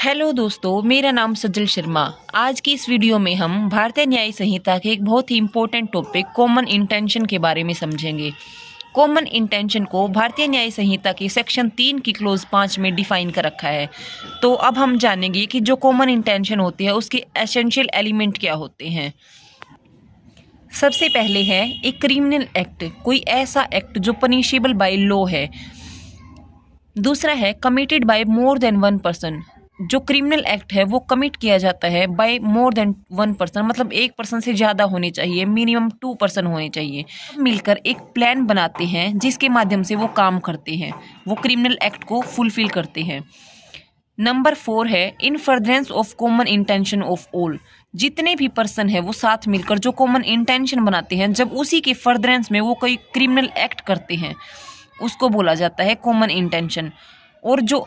Hello दोस्तों, मेरा नाम सज्जल शर्मा। आज की इस वीडियो में हम भारतीय न्याय संहिता के एक बहुत ही इम्पोर्टेंट टॉपिक कॉमन इंटेंशन के बारे में समझेंगे। कॉमन इंटेंशन को भारतीय न्याय संहिता के सेक्शन 3 की क्लोज 5 में डिफाइन कर रखा है। तो अब हम जानेंगे कि जो कॉमन इंटेंशन होती है उसके एसेंशियल एलिमेंट क्या होते हैं। सबसे पहले है एक क्रिमिनल एक्ट, कोई ऐसा एक्ट जो पनिशेबल बाय लॉ है। दूसरा है committed by more than one person, जो क्रिमिनल एक्ट है वो कमिट किया जाता है by more than one person, मतलब एक पर्सन से ज़्यादा होने चाहिए, मिनिमम 2 पर्सन होने चाहिए। मिलकर एक प्लान बनाते हैं जिसके माध्यम से वो काम करते हैं, वो क्रिमिनल एक्ट को फुलफिल करते हैं। नंबर 4 है इन furtherance of common intention of all, जितने भी पर्सन है वो साथ मिलकर जो कॉमन इंटेंशन बनाते हैं, जब उसी के फर्दरेंस में वो कोई क्रिमिनल एक्ट करते हैं उसको बोला जाता है कॉमन इंटेंशन। और जो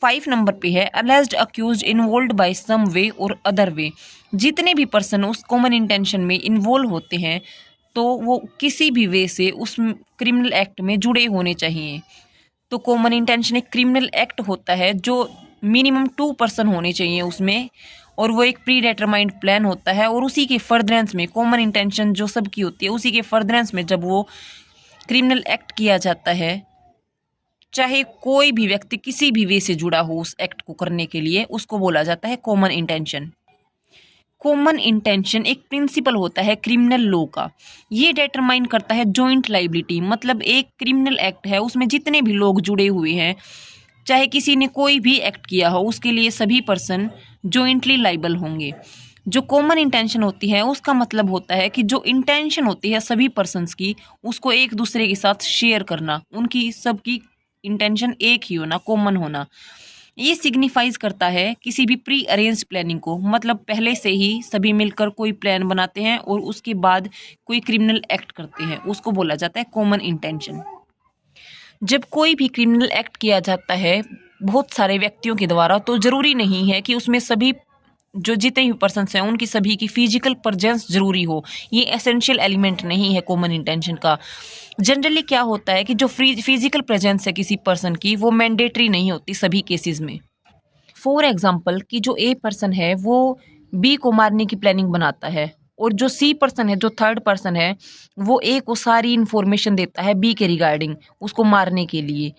5 नंबर पे है अलेज्ड अक्यूज्ड इन्वॉल्व बाय सम वे और अदर वे, जितने भी पर्सन उस कॉमन इंटेंशन में इन्वॉल्व होते हैं तो वो किसी भी वे से उस क्रिमिनल एक्ट में जुड़े होने चाहिए। तो कॉमन इंटेंशन एक क्रिमिनल एक्ट होता है जो मिनिमम 2 पर्सन होने चाहिए उसमें, और वो एक प्री डिटरमाइंड प्लान होता है। और उसी के फर्दरेंस में कॉमन इंटेंशन जो सबकी होती है उसी के फर्दरेंस में जब वो क्रिमिनल एक्ट किया जाता है, चाहे कोई भी व्यक्ति किसी भी वे से जुड़ा हो उस एक्ट को करने के लिए, उसको बोला जाता है कॉमन इंटेंशन। कॉमन इंटेंशन एक प्रिंसिपल होता है क्रिमिनल लॉ का। ये डिटरमाइन करता है जॉइंट लाइबिलिटी, मतलब एक क्रिमिनल एक्ट है उसमें जितने भी लोग जुड़े हुए हैं, चाहे किसी ने कोई भी एक्ट किया हो, उसके लिए सभी पर्सन जॉइंटली लाइबल होंगे। जो कॉमन इंटेंशन होती है उसका मतलब होता है कि जो इंटेंशन होती है सभी पर्सन्स की, उसको एक दूसरे के साथ शेयर करना, उनकी सबकी इंटेंशन एक ही होना, कॉमन होना। ये सिग्निफाइज करता है किसी भी प्री अरेंज प्लानिंग को, मतलब पहले से ही सभी मिलकर कोई प्लान बनाते हैं और उसके बाद कोई क्रिमिनल एक्ट करते हैं, उसको बोला जाता है कॉमन इंटेंशन। जब कोई भी क्रिमिनल एक्ट किया जाता है बहुत सारे व्यक्तियों के द्वारा, तो ज़रूरी नहीं है कि उसमें सभी जो जितने भी पर्सन्स हैं उनकी सभी की फिजिकल प्रेजेंस जरूरी हो। ये एसेंशियल एलिमेंट नहीं है कॉमन इंटेंशन का। जनरली क्या होता है कि जो फिजिकल प्रेजेंस है किसी पर्सन की, वो मैंडेटरी नहीं होती सभी केसेस में। फॉर एग्जांपल कि जो ए पर्सन है वो बी को मारने की प्लानिंग बनाता है, और जो सी पर्सन है, जो थर्ड पर्सन है, वो ए को सारी इन्फॉर्मेशन देता है बी के रिगार्डिंग उसको मारने के लिए।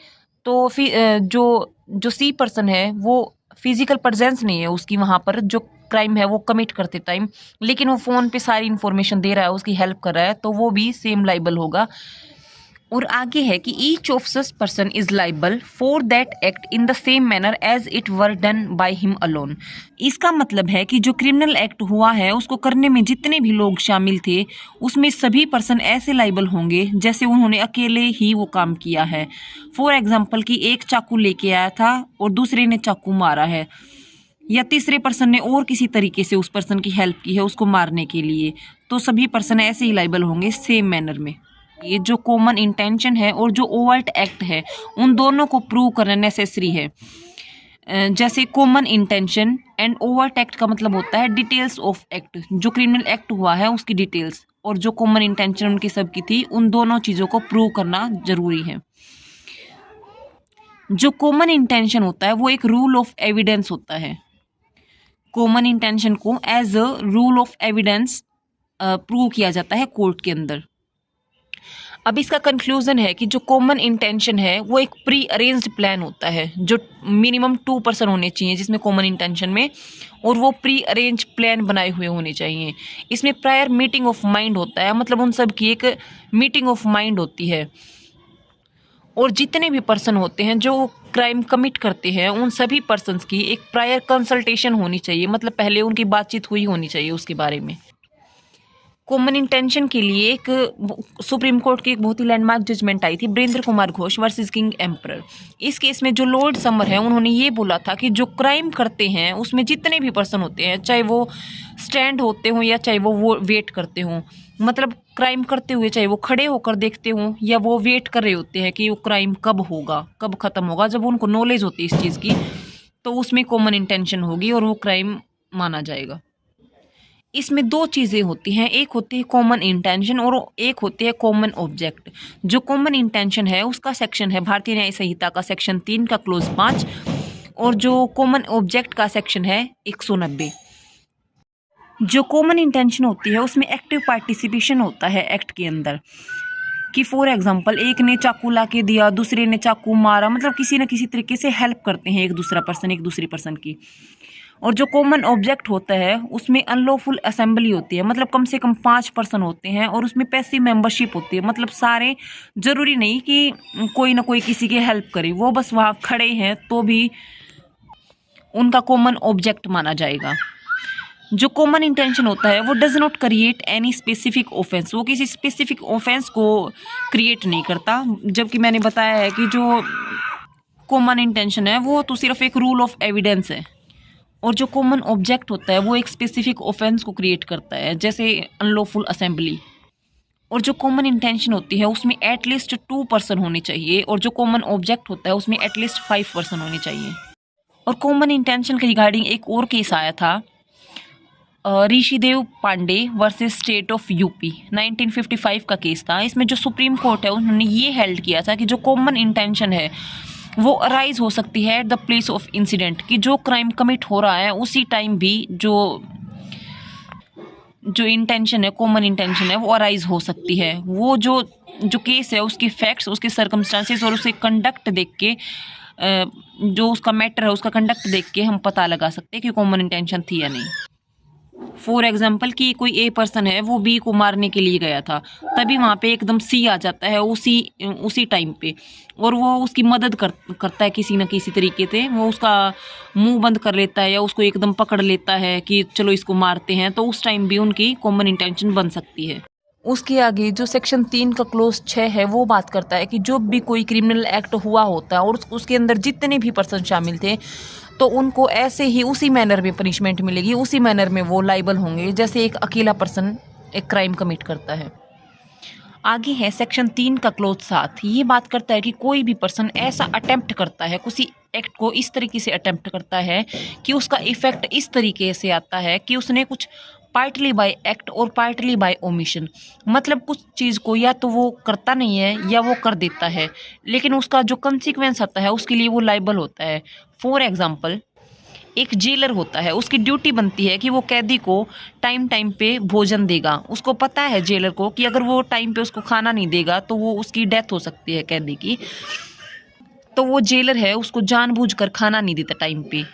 तो फिर जो सी पर्सन है वो फिजिकल प्रेजेंस नहीं है उसकी वहाँ पर जो क्राइम है वो कमिट करते टाइम, लेकिन वो फ़ोन पे सारी इन्फॉर्मेशन दे रहा है, उसकी हेल्प कर रहा है, तो वो भी सेम लाइबल होगा। और आगे है कि each of such person is liable for that act in the same manner as it were done by him alone. इसका मतलब है कि जो क्रिमिनल एक्ट हुआ है उसको करने में जितने भी लोग शामिल थे उसमें सभी पर्सन ऐसे लाइबल होंगे जैसे उन्होंने अकेले ही वो काम किया है। फॉर एग्जाम्पल कि एक चाकू लेके आया था और दूसरे ने चाकू मारा है, या तीसरे पर्सन ने और किसी तरीके से उस पर्सन की हेल्प की है उसको मारने के लिए, तो सभी पर्सन ऐसे ही लाइबल होंगे सेम मैनर में। ये जो कॉमन इंटेंशन है और जो ओवर्ट एक्ट है उन दोनों को प्रूव करना नेसेसरी है। जैसे common intention and overt act का मतलब होता है डिटेल्स ऑफ एक्ट, जो क्रिमिनल एक्ट हुआ है उसकी डिटेल्स, और जो कॉमन इंटेंशन उनकी सबकी थी, उन दोनों चीज़ों को प्रूव करना जरूरी है। जो कॉमन इंटेंशन होता है वो एक रूल ऑफ एविडेंस होता है। कॉमन इंटेंशन को as a rule of evidence prove किया जाता है कोर्ट के अंदर। अब इसका कंक्लूजन है कि जो कॉमन इंटेंशन है वो एक प्री अरेंज्ड प्लान होता है, जो मिनिमम 2 पर्सन होने चाहिए जिसमें कॉमन इंटेंशन में, और वो प्री अरेंज प्लान बनाए हुए होने चाहिए। इसमें प्रायर मीटिंग ऑफ माइंड होता है, मतलब उन सब की एक मीटिंग ऑफ माइंड होती है। और जितने भी पर्सन होते हैं जो क्राइम कमिट करते हैं उन सभी पर्सन्स की एक प्रायर कंसल्टेशन होनी चाहिए, मतलब पहले उनकी बातचीत हुई होनी चाहिए उसके बारे में। कॉमन इंटेंशन के लिए एक सुप्रीम कोर्ट की एक बहुत ही लैंडमार्क जजमेंट आई थी, Brijendra Kumar Ghosh versus king emperor. इस केस में जो लॉर्ड समर है उन्होंने ये बोला था कि जो क्राइम करते हैं उसमें जितने भी पर्सन होते हैं, चाहे वो स्टैंड होते हों या चाहे वो वेट करते हों, मतलब क्राइम करते हुए चाहे वो खड़े होकर देखते हों या वो वेट कर रहे होते हैं कि वो क्राइम कब होगा, कब ख़त्म होगा, जब उनको नॉलेज होती है इस चीज़ की, तो उसमें कॉमन इंटेंशन होगी और वो क्राइम माना जाएगा। इसमें 2 चीज़ें होती हैं, एक होती है कॉमन इंटेंशन और एक होती है कॉमन ऑब्जेक्ट। जो कॉमन इंटेंशन है उसका सेक्शन है भारतीय न्याय संहिता का सेक्शन 3 का क्लोज 5, और जो कॉमन ऑब्जेक्ट का सेक्शन है 190। जो कॉमन इंटेंशन होती है उसमें एक्टिव पार्टिसिपेशन होता है एक्ट के अंदर, कि फॉर एग्जांपल एक ने चाकू ला के दिया, दूसरे ने चाकू मारा, मतलब किसी न किसी तरीके से हेल्प करते हैं एक दूसरी पर्सन की। और जो कॉमन ऑब्जेक्ट होता है उसमें अनलॉफुल असेंबली होती है, मतलब कम से कम 5 पर्सन होते हैं, और उसमें पैसिव मेंबरशिप होती है, मतलब सारे ज़रूरी नहीं कि कोई ना कोई किसी की हेल्प करे, वो बस वहाँ खड़े हैं तो भी उनका कॉमन ऑब्जेक्ट माना जाएगा। जो कॉमन इंटेंशन होता है वो does not create any specific offence, वो किसी स्पेसिफिक ऑफेंस को क्रिएट नहीं करता, जबकि मैंने बताया है कि जो कॉमन इंटेंशन है वो तो सिर्फ एक रूल ऑफ एविडेंस है। और जो कॉमन ऑब्जेक्ट होता है वो एक स्पेसिफिक ऑफेंस को क्रिएट करता है, जैसे अनलॉफुल असेंबली। और जो कॉमन इंटेंशन होती है उसमें एटलीस्ट 2 पर्सन होने चाहिए, और जो कॉमन ऑब्जेक्ट होता है उसमें एटलीस्ट 5 पर्सन होने चाहिए। और कॉमन इंटेंशन के रिगार्डिंग एक और केस आया था, Rishidev Pandey versus state of UP, 1955 का केस था। इसमें जो सुप्रीम कोर्ट है उन्होंने ये हेल्ड किया था कि जो कॉमन इंटेंशन है वो अराइज हो सकती है at the place of incident, कि जो क्राइम कमिट हो रहा है उसी टाइम भी जो इंटेंशन है, कॉमन इंटेंशन है, वो अराइज हो सकती है। वो जो केस है उसके फैक्ट्स, उसके सर्कमस्टांसेस और उसके कंडक्ट देख के, जो उसका मैटर है उसका कंडक्ट देख के हम पता लगा सकते हैं कि कॉमन इंटेंशन थी या नहीं। फॉर एग्जाम्पल कि कोई ए पर्सन है वो बी को मारने के लिए गया था, तभी वहाँ पे एकदम सी आ जाता है उसी टाइम पे, और वो उसकी मदद करता है किसी न किसी तरीके से, वो उसका मुंह बंद कर लेता है या उसको एकदम पकड़ लेता है कि चलो इसको मारते हैं, तो उस टाइम भी उनकी कॉमन इंटेंशन बन सकती है। उसके आगे जो सेक्शन 3 का क्लोज 6 है वो बात करता है कि जो भी कोई क्रिमिनल एक्ट हुआ होता है और उसके अंदर जितने भी पर्सन शामिल थे तो उनको ऐसे ही उसी मैनर में पनिशमेंट मिलेगी, उसी मैनर में वो लाइबल होंगे जैसे एक अकेला पर्सन एक क्राइम कमिट करता है। आगे है सेक्शन 3 का क्लोज 7, ये बात करता है कि कोई भी पर्सन ऐसा अटेम्प्ट करता है, किसी एक्ट को इस तरीके से अटेम्प्ट करता है कि उसका इफेक्ट इस तरीके से आता है कि उसने कुछ पार्टली बाय एक्ट और पार्टली बाय ओमिशन, मतलब कुछ चीज़ को या तो वो करता नहीं है या वो कर देता है, लेकिन उसका जो कंसिक्वेंस आता है उसके लिए वो लाइबल होता है। फॉर एग्जाम्पल एक जेलर होता है, उसकी ड्यूटी बनती है कि वो कैदी को टाइम पे भोजन देगा। उसको पता है जेलर को कि अगर वो टाइम पे उसको खाना नहीं देगा तो वो उसकी डेथ हो सकती है कैदी की, तो वो जेलर है उसको जानबूझकर खाना नहीं देता टाइम पे।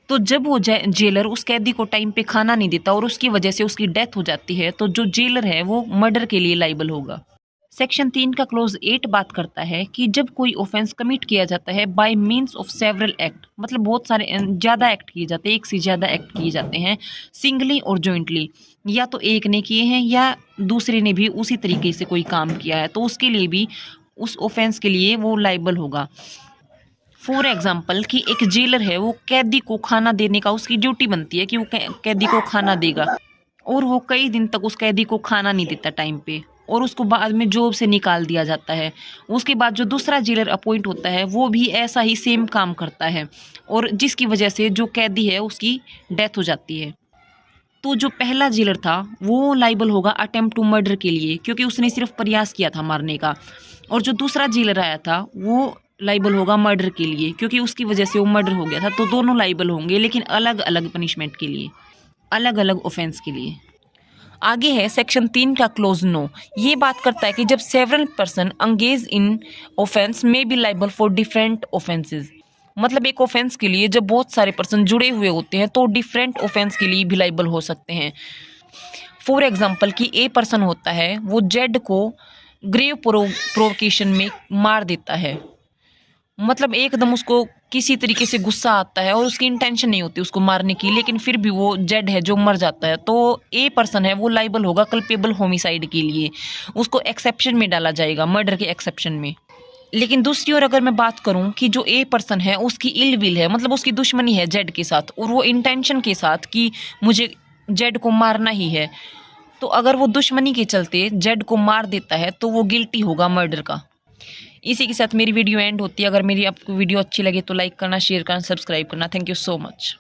तो जब वो जेलर उस कैदी को टाइम पे खाना नहीं देता और उसकी वजह से उसकी डेथ हो जाती है, तो जो जेलर है वो मर्डर के लिए लाइबल होगा। सेक्शन 3 का क्लोज 8 बात करता है कि जब कोई ऑफेंस कमिट किया जाता है bye means of several act, मतलब बहुत सारे ज़्यादा एक्ट किए जाते हैं, एक से ज़्यादा एक्ट किए जाते हैं, सिंगली और जॉइंटली, या तो एक ने किए हैं या दूसरे ने भी उसी तरीके से कोई काम किया है, तो उसके लिए भी उस ऑफेंस के लिए वो लाइबल होगा। फॉर एग्जाम्पल कि एक जेलर है वो कैदी को खाना देने का उसकी ड्यूटी बनती है कि वो कैदी को खाना देगा, और वो कई दिन तक उस कैदी को खाना नहीं देता टाइम पे, और उसको बाद में जॉब से निकाल दिया जाता है। उसके बाद जो दूसरा जेलर अपॉइंट होता है वो भी ऐसा ही सेम काम करता है, और जिसकी वजह से जो कैदी है उसकी डेथ हो जाती है। तो जो पहला जेलर था वो लाइबल होगा अटेम्प्ट टू मर्डर के लिए, क्योंकि उसने सिर्फ प्रयास किया था मारने का, और जो दूसरा जेलर आया था वो लाइबल होगा मर्डर के लिए, क्योंकि उसकी वजह से वो मर्डर हो गया था। तो दोनों लाइबल होंगे, लेकिन अलग अलग पनिशमेंट के लिए, अलग अलग ऑफेंस के लिए। आगे है सेक्शन 3 का क्लोज 9, ये बात करता है कि जब several person engage in offence may be liable for different offences, मतलब एक ऑफेंस के लिए जब बहुत सारे पर्सन जुड़े हुए होते हैं तो डिफरेंट ऑफेंस के लिए भी लाइबल हो सकते हैं। फॉर एग्जाम्पल कि ए पर्सन होता है वो जेड को ग्रेव प्रोवोकेशन में मार देता है, मतलब एकदम उसको किसी तरीके से गुस्सा आता है और उसकी इंटेंशन नहीं होती उसको मारने की, लेकिन फिर भी वो जेड है जो मर जाता है, तो ए पर्सन है वो लाइबल होगा कल्पेबल होमिसाइड के लिए, उसको एक्सेप्शन में डाला जाएगा, मर्डर के एक्सेप्शन में। लेकिन दूसरी ओर अगर मैं बात करूं कि जो ए पर्सन है उसकी इल विल है, मतलब उसकी दुश्मनी है जेड के साथ, और वो इंटेंशन के साथ कि मुझे जेड को मारना ही है, तो अगर वो दुश्मनी के चलते जेड को मार देता है तो वो गिल्टी होगा मर्डर का। इसी के साथ मेरी वीडियो एंड होती है। अगर मेरी आपको वीडियो अच्छी लगे तो लाइक करना, शेयर करना, सब्सक्राइब करना। Thank you so much.